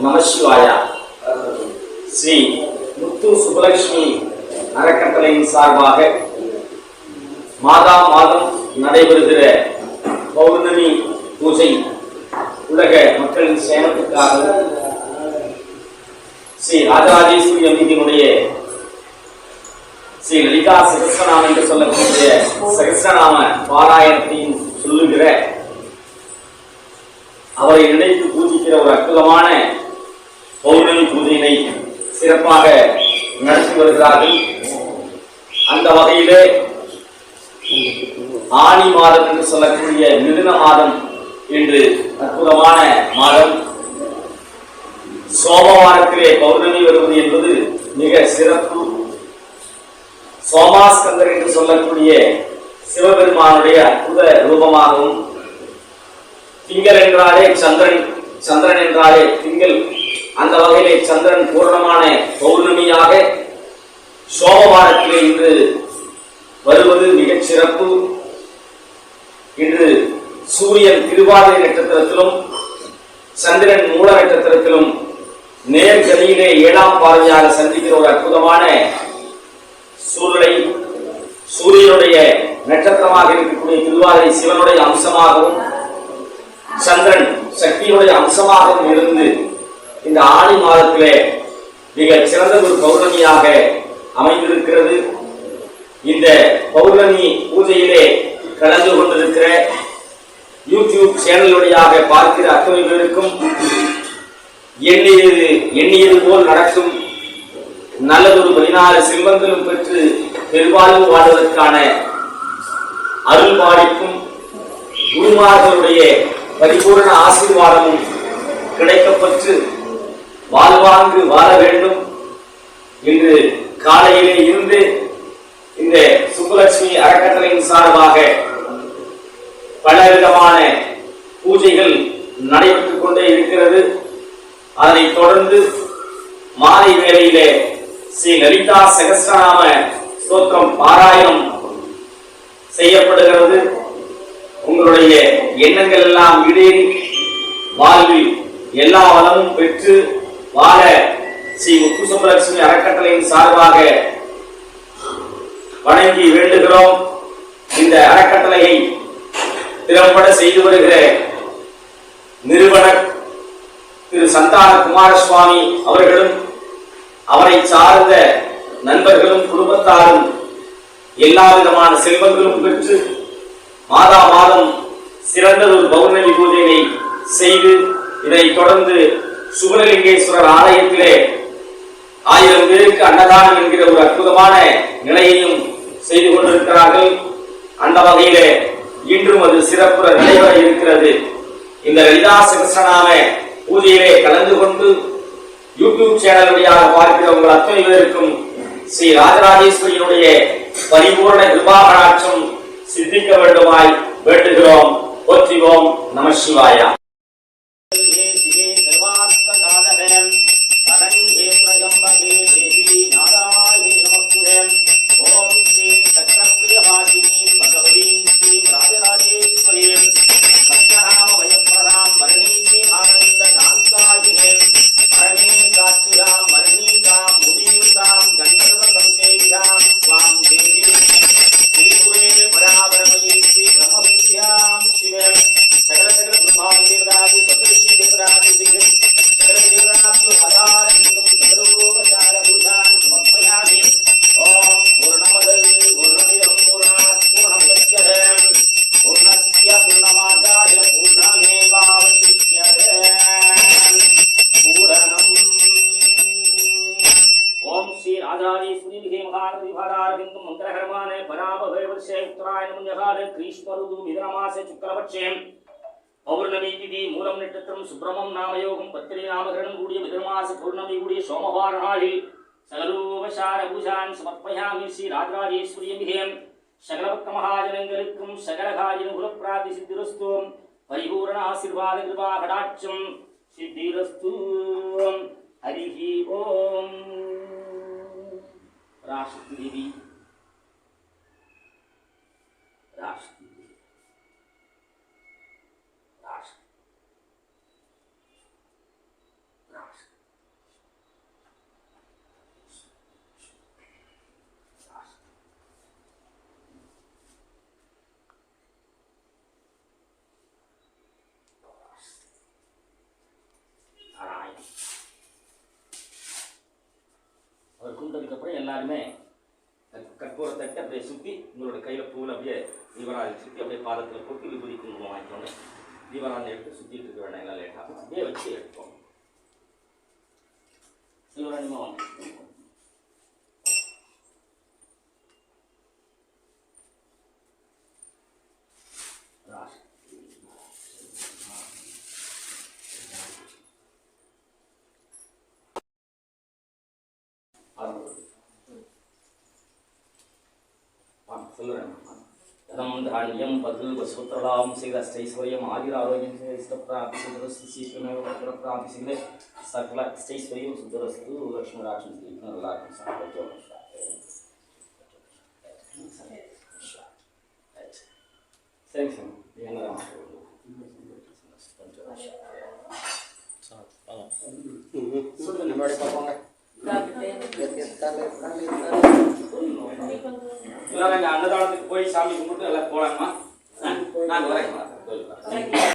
நமசிவாயா. ஸ்ரீ முத்து சுபலட்சுமி அறக்கட்டளையின் சார்பாக மாதம் நடைபெறுகிற பௌர்ணமி பூஜை உலக மக்களின் சேமத்துக்காக ஸ்ரீ ராஜராஜேஸ்வரி அம்பிகையினுடைய ஸ்ரீ லலிதா சகஸ்ரநாமம் என்று சொல்லக்கூடிய சகஸ்ரநாம பாராயணத்தையும் சொல்லுகிற அவரை நினைத்து பூஜிக்கிற ஒரு அற்புதமான பௌர்ணமி பூஜையினை சிறப்பாக நடத்தி வருகிறார்கள். அந்த வகையிலே ஆனி மாதம் என்று சொல்லக்கூடிய மிதுன மாதம் என்று அற்புதமான மாதம். சோமவாரத்திலே பௌர்ணமி வருவது என்பது மிக சிறப்பு. சோமாஸ்கந்தர் என்று சொல்லக்கூடிய சிவபெருமானுடைய அற்புத ரூபமாகவும், திங்கள் என்றாலே சந்திரன், சந்திரன் என்றாலே திங்கள், அந்த வகையிலே சந்திரன் பூர்ணமான பௌர்ணமியாக சோமவாரத்திலே இன்று வருவது மிகச் சிறப்பு. இன்று சூரியன் திருவாதிரை நட்சத்திரத்திலும் சந்திரன் மூல நட்சத்திரத்திலும் நேர்கதியிலே 7ஆம் பார்வையாக சந்திக்கிற ஒரு அற்புதமான சூழ்நிலை. சூரியனுடைய நட்சத்திரமாக இருக்கக்கூடிய திருவாதிரை சிவனுடைய அம்சமாகவும் சந்திரன் சக்தியுடைய அம்சமாகவும் இருந்து இந்த ஆடி மாதத்திலே மிக சிறந்த ஒரு பௌர்ணமியாக அமைந்திருக்கிறது. இந்த பௌர்ணமி பூஜையிலே கலந்து கொண்டிருக்கிற யூடியூப் சேனலுடையாக பார்க்கிற அத்தனை பேருக்கும் எண்ணியது போல் நடக்கும் நல்லதொரு 16 செல்வங்களும் பெற்று பெருவாழ்வு வாழ்வதற்கான அருள் பாலிக்கும் குருமார்களுடைய பரிபூர்ண ஆசீர்வாதமும் கிடைக்கப்பட்டு வாழ்வாங்கு வாழ வேண்டும் என்று காலையிலே இருந்து இந்த சுப்புலட்சுமி அறக்கட்டளையின் சார்பாக பலவிதமான பூஜைகள் நடைபெற்றுக் கொண்டே இருக்கிறது. அதனைத் தொடர்ந்து மாலை வேளையிலே ஸ்ரீ லலிதா சகஸ்ரநாம ஸ்தோத்திரம் பாராயணம் செய்யப்படுகிறது. உங்களுடைய எண்ணங்கள் எல்லாம் ஈடேறி வாழ்வில் எல்லா வளமும் பெற்று வாழ ஸ்ரீ முத்து சுப்பலட்சுமி அறக்கட்டளையின் சார்பாக வணங்கி வேண்டுகிறோம். இந்த அறக்கட்டளையை திறம்பட செய்து வருகிற நிறுவனர் திரு சந்தான குமாரசுவாமி அவர்களும் அவரை சார்ந்த நண்பர்களும் குடும்பத்தாரும் எல்லா விதமான செல்வங்களும் பெற்று மாதம் சிறந்த ஒரு பௌர்ணமி பூஜையை செய்து இதைத் தொடர்ந்து சுபலிங்கேஸ்வரர் ஆலயத்திலே 1000 பேருக்கு அன்னதானம் என்கிற ஒரு அற்புதமான நிலையையும் செய்து கொண்டிருக்கிறார்கள். அந்த வகையிலே இன்றும் அது சிறப்புற நடைபெற இருக்கிறது. இந்த லலிதா சகஸ்ரநாம பூஜையிலே கலந்து கொண்டு யூடியூப் சேனல் வழியாக பார்க்கிற உங்கள் அத்தனை பேருக்கும் ஸ்ரீ ராஜராஜேஸ்வரியினுடைய பரிபூர்ண கிருபாகடாட்சம் சித்திக்க வேண்டுமாய் வேண்டுகிறோம். போற்றிவோம். நமசிவாயா. பௌர்ணமி திதி மூலம் நட்சத்திரம் சுப்பிரமம் நாமயோகம் பத்திரை நாமகரணம் கூடிய மிதமாச பௌர்ணமி கூடிய சோமவார நாளில் சகலோபசார பூஜான் சமர்ப்பயாமி ஸ்ரீ ராஜராஜேஸ்வரி அம்பிகே. சகலபக்த மகாஜனங்களுக்கும் சகலகாரின் குலப்பிராப்தி சித்திரஸ்து. பரிபூரண ஆசீர்வாத கிருபா கடாட்சம் சித்திரஸ்து. ஹரிஹி ஓம். ராஷ்டி தேவி ராஷ்டி ராஷ்டி ராஷ்டி அவர் கும்பிட்டதுக்கப்புறம் எல்லாருமே கற்பூரத்தட்டை அப்படியே சுற்றி உங்களோட கையில் பூவில் அப்படியே தீபராஜை சுற்றி அப்படியே பாதத்தில் போட்டு விபூதி குங்குமம் வாங்கிக்கோங்க. தீபராஜை எடுத்து சுற்றிட்டு இருக்க வேண்டாம், எல்லாம் லேட்டாக அப்படியே வச்சு எடுப்போம். சிவராணிமா வாங்க. धनं धान्यं पद्मसूत्रलां शीघ्रश्चैश्वर्यम् आदिरारोग्यं इष्टप्राप्ति सुदरस्तु शीघ्रमेव वक्रप्राप्ति शीघ्रे सकल श्चैश्वर्यं सुदरस्तु लक्ष्मीराक्षं श्रीकृष्णलाक्षं साम्राज्यं सरी सर அன்னதானத்துக்கு போய் சாமி கும்பிட்டு எல்லாம் போலாமா?